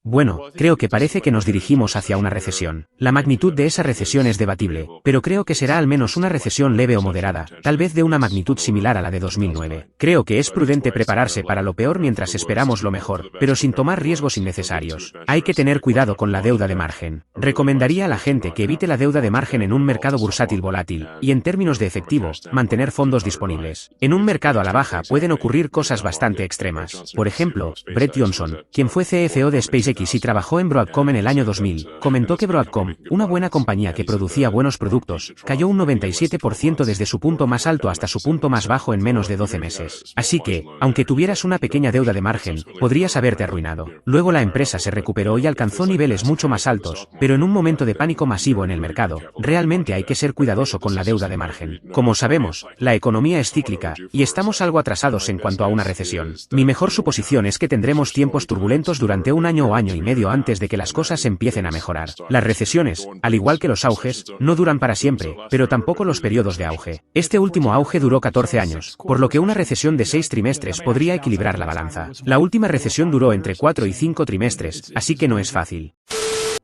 Bueno, creo que parece que nos dirigimos hacia una recesión. La magnitud de esa recesión es debatible, pero creo que será al menos una recesión leve o moderada, tal vez de una magnitud similar a la de 2009. Creo que es prudente prepararse para lo peor mientras esperamos lo mejor, pero sin tomar riesgos innecesarios. Hay que tener cuidado con la deuda de margen. Recomendaría a la gente que evite la deuda de margen en un mercado bursátil volátil, y en términos de efectivo, mantener fondos disponibles. En un mercado a la baja pueden ocurrir cosas bastante extremas. Por ejemplo, Brett Johnson, quien fue CFO de SpaceX y trabajó en Broadcom en el año 2000, comentó que Broadcom, una buena compañía que producía buenos productos, cayó un 97% desde su punto más alto hasta su punto más bajo en menos de 12 meses. Así que, aunque tuvieras una pequeña deuda de margen, podrías haberte arruinado. Luego la empresa se recuperó y alcanzó niveles mucho más altos, pero en un momento de pánico masivo en el mercado, realmente hay que ser cuidadoso con la deuda de margen. Como sabemos, la economía es cíclica, y estamos algo atrasados en cuanto a una recesión. Mi mejor suposición es que tendremos tiempos turbulentos durante un año o año y medio antes de que las cosas empiecen a mejorar. Las recesiones, al igual que los auges, no duran para siempre, pero tampoco los periodos de auge. Este último auge duró 14 años, por lo que una recesión de 6 trimestres podría equilibrar la balanza. La última recesión duró entre 4 y 5 trimestres, así que no es fácil.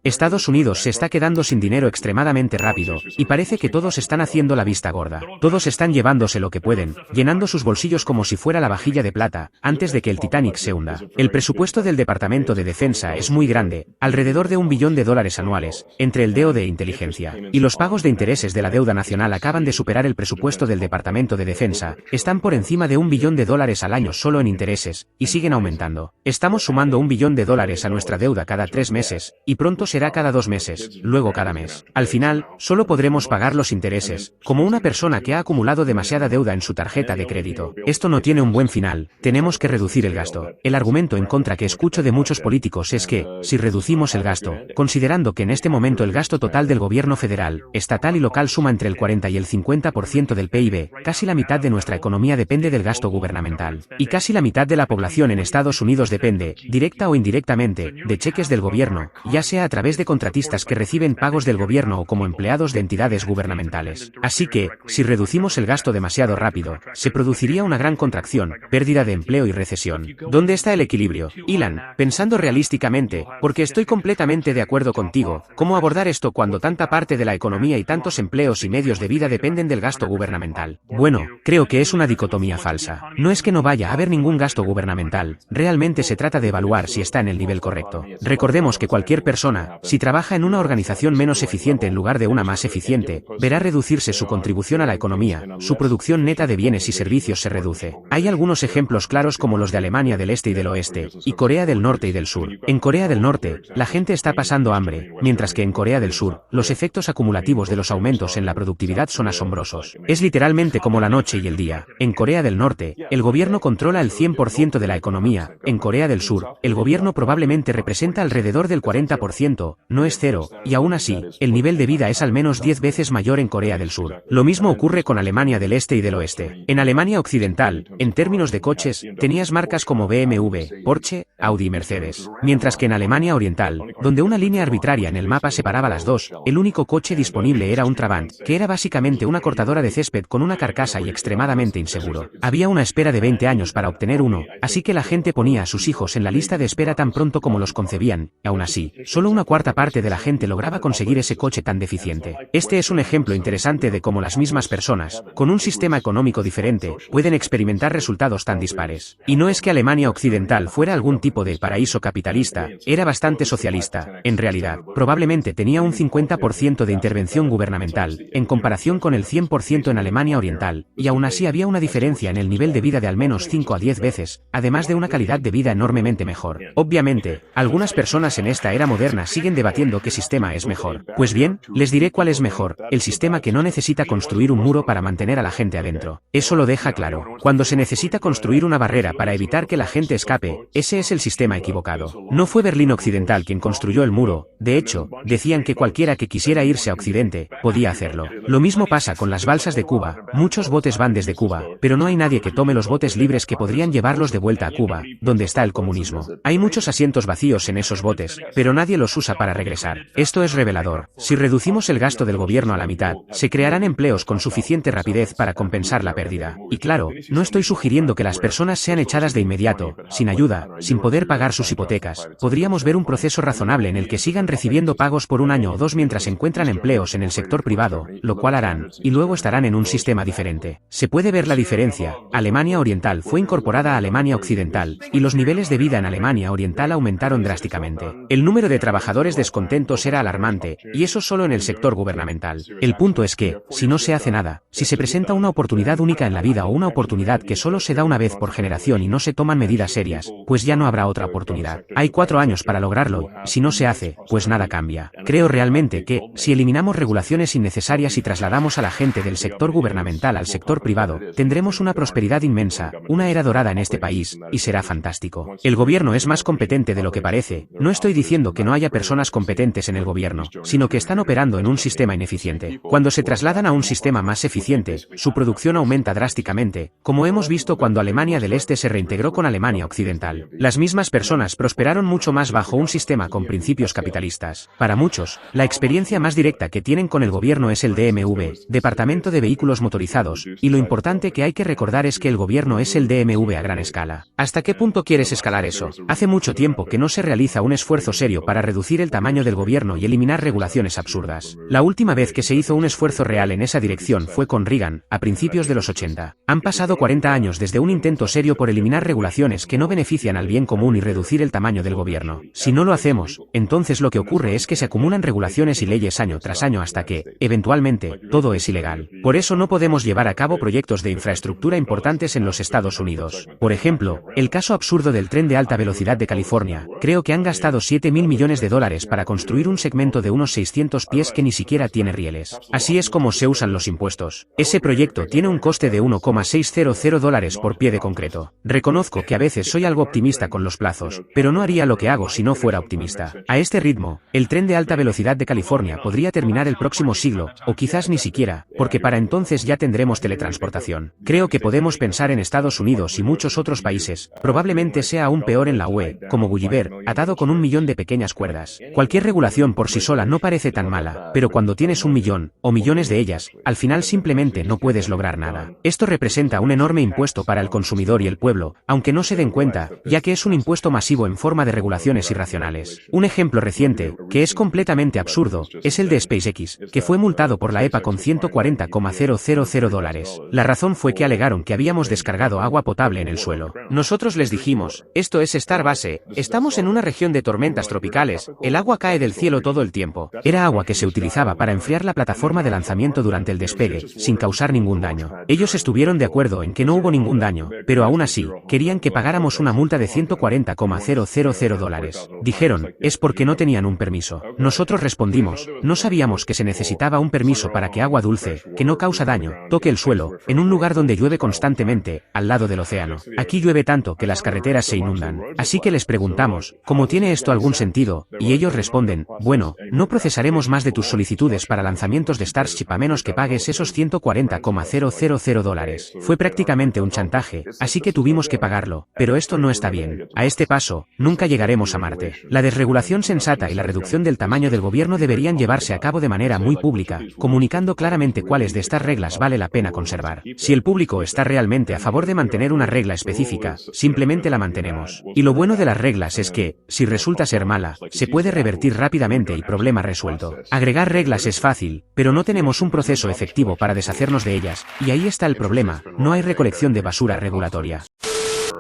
Estados Unidos se está quedando sin dinero extremadamente rápido, y parece que todos están haciendo la vista gorda. Todos están llevándose lo que pueden, llenando sus bolsillos como si fuera la vajilla de plata, antes de que el Titanic se hunda. El presupuesto del Departamento de Defensa es muy grande, alrededor de $1 billón anuales, entre el DoD de inteligencia, y los pagos de intereses de la deuda nacional acaban de superar el presupuesto del Departamento de Defensa, están por encima de $1 billón al año solo en intereses, y siguen aumentando. Estamos sumando $1 billón a nuestra deuda cada 3 meses, y pronto será cada 2 meses, luego cada mes. Al final, solo podremos pagar los intereses, como una persona que ha acumulado demasiada deuda en su tarjeta de crédito. Esto no tiene un buen final, tenemos que reducir el gasto. El argumento en contra que escucho de muchos políticos es que, si reducimos el gasto, considerando que en este momento el gasto total del gobierno federal, estatal y local suma entre el 40 y el 50% del PIB, casi la mitad de nuestra economía depende del gasto gubernamental. Y casi la mitad de la población en Estados Unidos depende, directa o indirectamente, de cheques del gobierno, ya sea a través de contratistas que reciben pagos del gobierno o como empleados de entidades gubernamentales. Así que, si reducimos el gasto demasiado rápido, se produciría una gran contracción, pérdida de empleo y recesión. ¿Dónde está el equilibrio? Ilan, pensando realísticamente, porque estoy completamente de acuerdo contigo, ¿cómo abordar esto cuando tanta parte de la economía y tantos empleos y medios de vida dependen del gasto gubernamental? Bueno, creo que es una dicotomía falsa. No es que no vaya a haber ningún gasto gubernamental, realmente se trata de evaluar si está en el nivel correcto. Recordemos que cualquier persona, si trabaja en una organización menos eficiente en lugar de una más eficiente, verá reducirse su contribución a la economía, su producción neta de bienes y servicios se reduce. Hay algunos ejemplos claros como los de Alemania del Este y del Oeste, y Corea del Norte y del Sur. En Corea del Norte, la gente está pasando hambre, mientras que en Corea del Sur, los efectos acumulativos de los aumentos en la productividad son asombrosos. Es literalmente como la noche y el día. En Corea del Norte, el gobierno controla el 100% de la economía. En Corea del Sur, el gobierno probablemente representa alrededor del 40%, no es cero, y aún así, el nivel de vida es al menos 10 veces mayor en Corea del Sur. Lo mismo ocurre con Alemania del Este y del Oeste. En Alemania Occidental, en términos de coches, tenías marcas como BMW, Porsche, Audi y Mercedes. Mientras que en Alemania Oriental, donde una línea arbitraria en el mapa separaba las dos, el único coche disponible era un Trabant, que era básicamente una cortadora de césped con una carcasa y extremadamente inseguro. Había una espera de 20 años para obtener uno, así que la gente ponía a sus hijos en la lista de espera tan pronto como los concebían, y aún así, solo una cuarta parte de la gente lograba conseguir ese coche tan deficiente. Este es un ejemplo interesante de cómo las mismas personas, con un sistema económico diferente, pueden experimentar resultados tan dispares. Y no es que Alemania Occidental fuera algún tipo de paraíso capitalista, era bastante socialista. En realidad, probablemente tenía un 50% de intervención gubernamental, en comparación con el 100% en Alemania Oriental, y aún así había una diferencia en el nivel de vida de al menos 5 a 10 veces, además de una calidad de vida enormemente mejor. Obviamente, algunas personas en esta era moderna siguen debatiendo qué sistema es mejor. Pues bien, les diré cuál es mejor, el sistema que no necesita construir un muro para mantener a la gente adentro. Eso lo deja claro. Cuando se necesita construir una barrera para evitar que la gente escape, ese es el sistema equivocado. No fue Berlín Occidental quien construyó el muro, de hecho, decían que cualquiera que quisiera irse a Occidente, podía hacerlo. Lo mismo pasa con las balsas de Cuba, muchos botes van desde Cuba, pero no hay nadie que tome los botes libres que podrían llevarlos de vuelta a Cuba, donde está el comunismo. Hay muchos asientos vacíos en esos botes, pero nadie los usa excusa para regresar. Esto es revelador. Si reducimos el gasto del gobierno a la mitad, se crearán empleos con suficiente rapidez para compensar la pérdida. Y claro, no estoy sugiriendo que las personas sean echadas de inmediato, sin ayuda, sin poder pagar sus hipotecas. Podríamos ver un proceso razonable en el que sigan recibiendo pagos por un año o dos mientras encuentran empleos en el sector privado, lo cual harán, y luego estarán en un sistema diferente. Se puede ver la diferencia. Alemania Oriental fue incorporada a Alemania Occidental, y los niveles de vida en Alemania Oriental aumentaron drásticamente. El número de trabajadores descontentos era alarmante, y eso solo en el sector gubernamental. El punto es que, si no se hace nada, si se presenta una oportunidad única en la vida o una oportunidad que solo se da una vez por generación y no se toman medidas serias, pues ya no habrá otra oportunidad. Hay 4 años para lograrlo, y si no se hace, pues nada cambia. Creo realmente que, si eliminamos regulaciones innecesarias y trasladamos a la gente del sector gubernamental al sector privado, tendremos una prosperidad inmensa, una era dorada en este país, y será fantástico. El gobierno es más competente de lo que parece. No estoy diciendo que no haya personas competentes en el gobierno, sino que están operando en un sistema ineficiente. Cuando se trasladan a un sistema más eficiente, su producción aumenta drásticamente, como hemos visto cuando Alemania del Este se reintegró con Alemania Occidental. Las mismas personas prosperaron mucho más bajo un sistema con principios capitalistas. Para muchos, la experiencia más directa que tienen con el gobierno es el DMV, Departamento de Vehículos Motorizados, y lo importante que hay que recordar es que el gobierno es el DMV a gran escala. ¿Hasta qué punto quieres escalar eso? Hace mucho tiempo que no se realiza un esfuerzo serio para reducir el tamaño del gobierno y eliminar regulaciones absurdas. La última vez que se hizo un esfuerzo real en esa dirección fue con Reagan, a principios de los 80. Han pasado 40 años desde un intento serio por eliminar regulaciones que no benefician al bien común y reducir el tamaño del gobierno. Si no lo hacemos, entonces lo que ocurre es que se acumulan regulaciones y leyes año tras año hasta que, eventualmente, todo es ilegal. Por eso no podemos llevar a cabo proyectos de infraestructura importantes en los Estados Unidos. Por ejemplo, el caso absurdo del tren de alta velocidad de California. Creo que han gastado $7.000 millones para construir un segmento de unos 600 pies que ni siquiera tiene rieles. Así es como se usan los impuestos. Ese proyecto tiene un coste de $1,600 por pie de concreto. Reconozco que a veces soy algo optimista con los plazos, pero no haría lo que hago si no fuera optimista. A este ritmo, el tren de alta velocidad de California podría terminar el próximo siglo, o quizás ni siquiera, porque para entonces ya tendremos teletransportación. Creo que podemos pensar en Estados Unidos y muchos otros países, probablemente sea aún peor en la UE, como Gulliver, atado con 1 millón de pequeñas cuerdas. Cualquier regulación por sí sola no parece tan mala, pero cuando tienes 1 millón, o millones de ellas, al final simplemente no puedes lograr nada. Esto representa un enorme impuesto para el consumidor y el pueblo, aunque no se den cuenta, ya que es un impuesto masivo en forma de regulaciones irracionales. Un ejemplo reciente, que es completamente absurdo, es el de SpaceX, que fue multado por la EPA con $140,000. La razón fue que alegaron que habíamos descargado agua potable en el suelo. Nosotros les dijimos, esto es estar base, estamos en una región de tormentas tropicales, el agua cae del cielo todo el tiempo. Era agua que se utilizaba para enfriar la plataforma de lanzamiento durante el despegue, sin causar ningún daño. Ellos estuvieron de acuerdo en que no hubo ningún daño, pero aún así, querían que pagáramos una multa de $140,000. Dijeron, es porque no tenían un permiso. Nosotros respondimos, no sabíamos que se necesitaba un permiso para que agua dulce, que no causa daño, toque el suelo, en un lugar donde llueve constantemente, al lado del océano. Aquí llueve tanto que las carreteras se inundan. Así que les preguntamos, ¿cómo tiene esto algún sentido? Y ellos responden, bueno, no procesaremos más de tus solicitudes para lanzamientos de Starship a menos que pagues esos $140,000. Fue prácticamente un chantaje, así que tuvimos que pagarlo, pero esto no está bien. A este paso, nunca llegaremos a Marte. La desregulación sensata y la reducción del tamaño del gobierno deberían llevarse a cabo de manera muy pública, comunicando claramente cuáles de estas reglas vale la pena conservar. Si el público está realmente a favor de mantener una regla específica, simplemente la mantenemos. Y lo bueno de las reglas es que, si resulta ser mala, se puede revertir rápidamente y problema resuelto. Agregar reglas es fácil, pero no tenemos un proceso efectivo para deshacernos de ellas, y ahí está el problema, no hay recolección de basura regulatoria.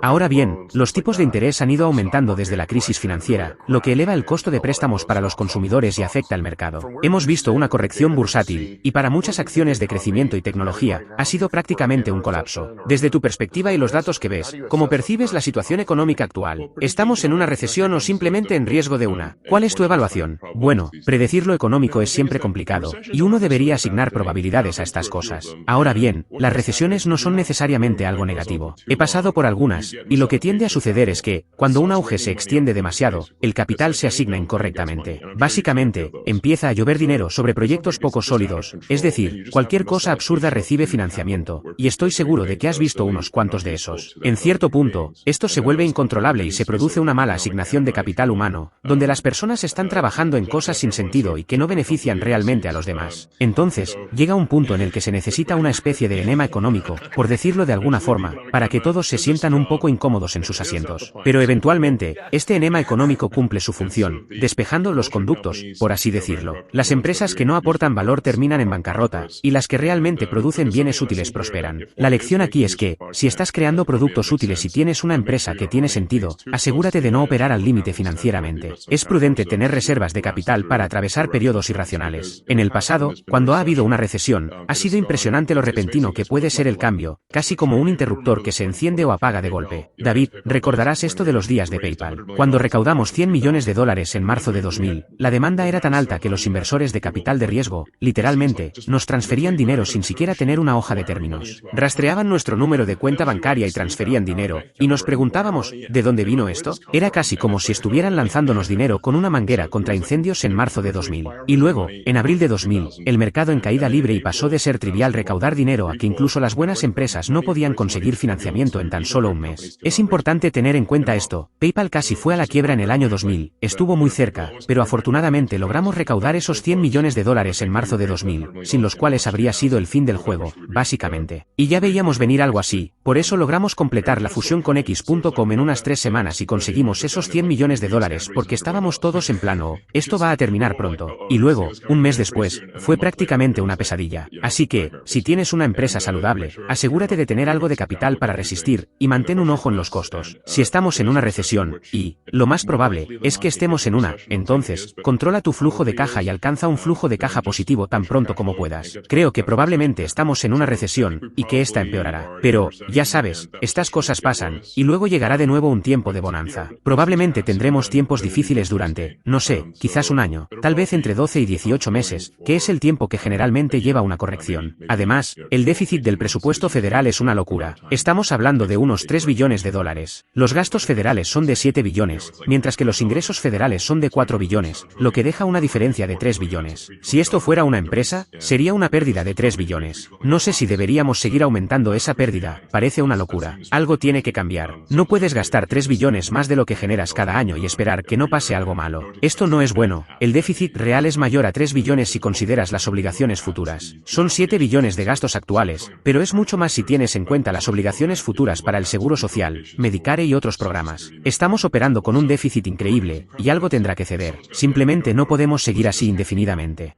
Ahora bien, los tipos de interés han ido aumentando desde la crisis financiera, lo que eleva el costo de préstamos para los consumidores y afecta al mercado. Hemos visto una corrección bursátil, y para muchas acciones de crecimiento y tecnología, ha sido prácticamente un colapso. Desde tu perspectiva y los datos que ves, ¿cómo percibes la situación económica actual? ¿Estamos en una recesión o simplemente en riesgo de una? ¿Cuál es tu evaluación? Bueno, predecir lo económico es siempre complicado, y uno debería asignar probabilidades a estas cosas. Ahora bien, las recesiones no son necesariamente algo negativo. He pasado por algunas, más, y lo que tiende a suceder es que, cuando un auge se extiende demasiado, el capital se asigna incorrectamente. Básicamente, empieza a llover dinero sobre proyectos poco sólidos, es decir, cualquier cosa absurda recibe financiamiento, y estoy seguro de que has visto unos cuantos de esos. En cierto punto, esto se vuelve incontrolable y se produce una mala asignación de capital humano, donde las personas están trabajando en cosas sin sentido y que no benefician realmente a los demás. Entonces, llega un punto en el que se necesita una especie de enema económico, por decirlo de alguna forma, para que todos se sientan un poco incómodos en sus asientos. Pero eventualmente, este enema económico cumple su función, despejando los conductos, por así decirlo. Las empresas que no aportan valor terminan en bancarrota, y las que realmente producen bienes útiles prosperan. La lección aquí es que, si estás creando productos útiles y tienes una empresa que tiene sentido, asegúrate de no operar al límite financieramente. Es prudente tener reservas de capital para atravesar periodos irracionales. En el pasado, cuando ha habido una recesión, ha sido impresionante lo repentino que puede ser el cambio, casi como un interruptor que se enciende o apaga de golpe. David, recordarás esto de los días de PayPal. Cuando recaudamos $100 millones en marzo de 2000, la demanda era tan alta que los inversores de capital de riesgo, literalmente, nos transferían dinero sin siquiera tener una hoja de términos. Rastreaban nuestro número de cuenta bancaria y transferían dinero, y nos preguntábamos, ¿de dónde vino esto? Era casi como si estuvieran lanzándonos dinero con una manguera contra incendios en marzo de 2000. Y luego, en abril de 2000, el mercado en caída libre y pasó de ser trivial recaudar dinero a que incluso las buenas empresas no podían conseguir financiamiento en tan solo un mes. Es importante tener en cuenta esto. PayPal casi fue a la quiebra en el año 2000, estuvo muy cerca, pero afortunadamente logramos recaudar esos $100 millones en marzo de 2000, sin los cuales habría sido el fin del juego, básicamente. Y ya veíamos venir algo así, por eso logramos completar la fusión con X.com en unas 3 semanas y conseguimos esos $100 millones porque estábamos todos en plan, oh, esto va a terminar pronto. Y luego, un mes después, fue prácticamente una pesadilla. Así que, si tienes una empresa saludable, asegúrate de tener algo de capital para resistir, y mantén un ojo en los costos. Si estamos en una recesión, y, lo más probable, es que estemos en una, entonces, controla tu flujo de caja y alcanza un flujo de caja positivo tan pronto como puedas. Creo que probablemente estamos en una recesión, y que esta empeorará. Pero, ya sabes, estas cosas pasan, y luego llegará de nuevo un tiempo de bonanza. Probablemente tendremos tiempos difíciles durante, no sé, quizás un año, tal vez entre 12 y 18 meses, que es el tiempo que generalmente lleva una corrección. Además, el déficit del presupuesto federal es una locura. Estamos hablando de unos $3 billones. Los gastos federales son de 7 billones, mientras que los ingresos federales son de 4 billones, lo que deja una diferencia de 3 billones. Si esto fuera una empresa, sería una pérdida de 3 billones. No sé si deberíamos seguir aumentando esa pérdida, parece una locura. Algo tiene que cambiar. No puedes gastar 3 billones más de lo que generas cada año y esperar que no pase algo malo. Esto no es bueno. El déficit real es mayor a 3 billones si consideras las obligaciones futuras. Son 7 billones de gastos actuales, pero es mucho más si tienes en cuenta las obligaciones futuras para el Seguro Social, Medicare y otros programas. Estamos operando con un déficit increíble, y algo tendrá que ceder. Simplemente no podemos seguir así indefinidamente.